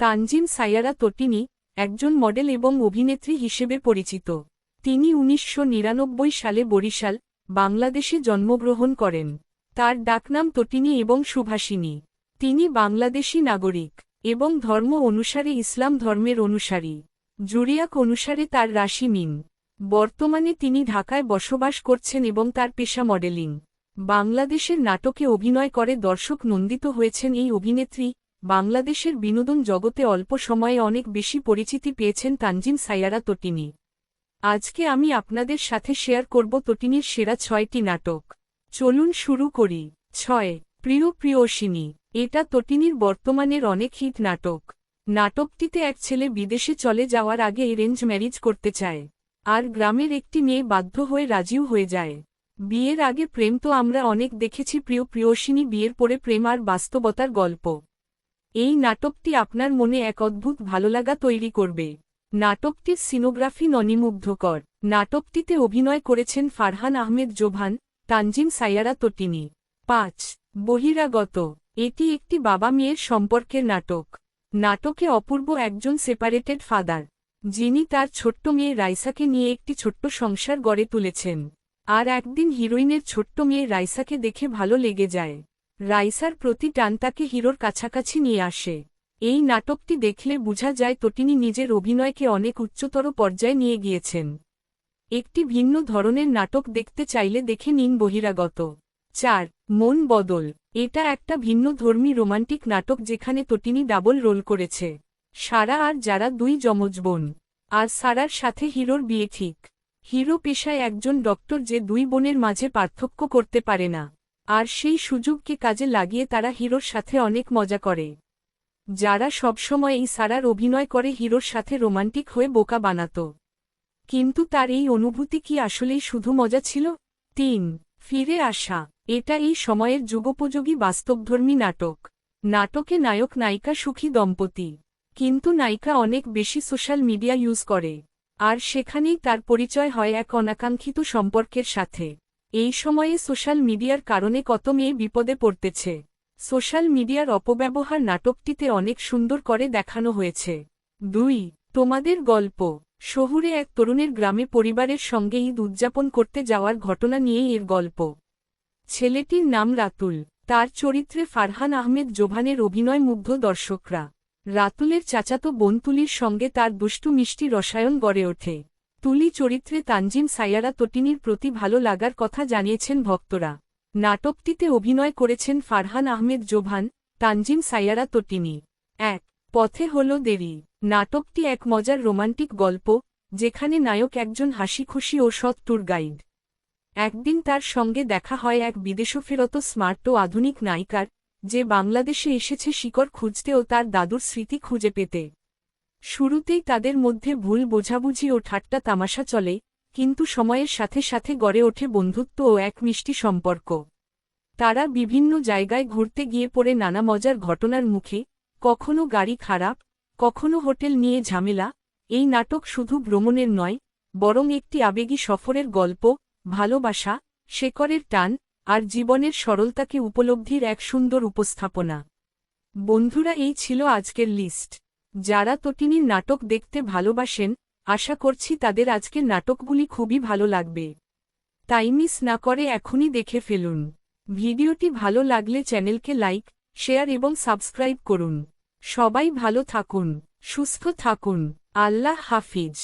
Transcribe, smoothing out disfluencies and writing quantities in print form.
তানজিম সাইয়ারা তটিনী একজন মডেল এবং অভিনেত্রী হিসেবে পরিচিত। তিনি ১৯৯৯ সালে বরিশাল, বাংলাদেশে জন্মগ্রহণ করেন। তার ডাকনাম তটিনী এবং সুভাষিনী। তিনি বাংলাদেশী নাগরিক এবং ধর্ম অনুসারে ইসলাম ধর্মের অনুসারী। জুরিয়াক অনুসারে তার রাশি মীন। বর্তমানে তিনি ঢাকায় বসবাস করছেন এবং তার পেশা মডেলিং। বাংলাদেশের নাটকে অভিনয় করে দর্শক নন্দিত হয়েছেন এই অভিনেত্রী। বাংলাদেশের বিনোদন জগতে অল্প সময়ে অনেক বেশি পরিচিতি পেয়েছেন তানজিম সাইয়ারা তটিনী। আজকে আমি আপনাদের সাথে শেয়ার করব তটিনীর সেরা ৬টি নাটক। চলুন শুরু করি। ৬. প্রিয় প্রিয়সিনী। এটা তটিনীর বর্তমানের অনেক হিট নাটক। নাটকটিতে এক ছেলে বিদেশে চলে যাওয়ার আগে অ্যারেঞ্জ ম্যারেজ করতে চায়, আর গ্রামের একটি মেয়ে বাধ্য হয়ে রাজিও হয়ে যায়। বিয়ের আগে প্রেম তো আমরা অনেক দেখেছি, প্রিয় প্রিয়সিনী বিয়ের পরে প্রেম আর বাস্তবতার গল্প। এই নাটকটি আপনার মনে এক অদ্ভুত ভালোলাগা তৈরি করবে। নাটকটির সিনোগ্রাফি ননিমুগ্ধকর। নাটকটিতে অভিনয় করেছেন ফারহান আহমেদ জোভান, তানজিম সাইয়ারা তটিনী। ৫. বহিরাগত। এটি একটি বাবা মেয়ের সম্পর্কের নাটক। নাটকে অপূর্ব একজন সেপারেটেড ফাদার, যিনি তার ছোট্ট মেয়ে রাইসাকে নিয়ে একটি ছোট্ট সংসার গড়ে তুলেছেন। আর একদিন হিরোইনের ছোট্ট মেয়ে রাইসাকে দেখে ভালো লেগে যায়। রাইসার প্রতি টান তাকে হিরোর কাছাকাছি নিয়ে আসে। এই নাটকটি দেখলে বোঝা যায় তটিনী নিজের অভিনয়কে অনেক উচ্চতর পর্যায়ে নিয়ে গিয়েছেন। একটি ভিন্ন ধরনের নাটক দেখতে চাইলে দেখে নিন বহিরাগত। ৪. মন বদল। এটা একটা ভিন্ন ধর্মী রোমান্টিক নাটক যেখানে তটিনী ডাবল রোল করেছে। সারা আর যারা দুই যমজ বোন, আর সারার সাথে হিরোর বিয়ে ঠিক। হিরো পেশায় একজন ডক্টর যে দুই বোনের মাঝে পার্থক্য করতে পারে না, আর সেই সুযোগকে কাজে লাগিয়ে তারা হিরোর সাথে অনেক মজা করে। যারা সবসময় এই সারার অভিনয় করে হিরোর সাথে রোমান্টিক হয়ে বোকা বানাত, কিন্তু তার এই অনুভূতি কি আসলেই শুধু মজা ছিল? ৩. ফিরে আসা। এটা এই সময়ের যুগোপযোগী বাস্তবধর্মী নাটক। নাটকে নায়ক নায়িকা সুখী দম্পতি, কিন্তু নায়িকা অনেক বেশি সোশ্যাল মিডিয়া ইউজ করে, আর সেখানেই তার পরিচয় হয় এক অনাকাঙ্ক্ষিত সম্পর্কের সাথে। এই সময়ে সোশ্যাল মিডিয়ার কারণে কত মেয়ে বিপদে পড়তেছে। সোশ্যাল মিডিয়ার অপব্যবহার নাটকটিতে অনেক সুন্দর করে দেখানো হয়েছে। ২. তোমাদের গল্প। শহুরে এক তরুণের গ্রামে পরিবারের সঙ্গে ঈদ উদযাপন করতে যাওয়ার ঘটনা নিয়েই এর গল্প। ছেলেটির নাম রাতুল। তার চরিত্রে ফারহান আহমেদ জোভানের অভিনয় মুগ্ধ দর্শকরা। রাতুলের চাচাতো বোন তুলির সঙ্গে তার দুষ্টু মিষ্টি রসায়ন গড়ে ওঠে। তুলি চরিত্রে তানজিম সাইয়ারা তটিনীর প্রতি ভালো লাগার কথা জানিয়েছেন ভক্তরা। নাটকটিতে অভিনয় করেছেন ফারহান আহমেদ জোভান, তানজিম সাইয়ারা তটিনী। ১. পথে হলো দেরি। নাটকটি এক মজার রোমান্টিক গল্প, যেখানে নায়ক একজন হাসিখুশি ও সৎ ট্যুর গাইড। একদিন তার সঙ্গে দেখা হয় এক বিদেশফেরত স্মার্ট ও আধুনিক নায়িকার, যে বাংলাদেশে এসেছে শিকড় খুঁজতে ও তার দাদুর স্মৃতি খুঁজে পেতে। শুরুতেই তাদের মধ্যে ভুল বোঝাবুঝি ও ঠাট্টা তামাশা চলে, কিন্তু সময়ের সাথে সাথে গড়ে ওঠে বন্ধুত্ব ও এক মিষ্টি সম্পর্ক। তারা বিভিন্ন জায়গায় ঘুরতে গিয়ে পড়ে নানা মজার ঘটনার মুখে, কখনো গাড়ি খারাপ, কখনো হোটেল নিয়ে ঝামেলা। এই নাটক শুধু ভ্রমণের নয়, বরং একটি আবেগী সফরের গল্প, ভালোবাসা, শেকড়ের টান, আর জীবনের সরলতাকে উপলব্ধির এক সুন্দর উপস্থাপনা। বন্ধুরা, এই ছিল আজকের লিস্ট। যারা তটিনীর নাটক দেখতে ভালোবাসেন, আশা করছি তাদের আজকের নাটকগুলি খুবই ভালো লাগবে। তাই মিস না করে এখনই দেখে ফেলুন। ভিডিওটি ভালো লাগলে চ্যানেলকে লাইক, শেয়ার এবং সাবস্ক্রাইব করুন। সবাই ভালো থাকুন, সুস্থ থাকুন। আল্লাহ হাফিজ।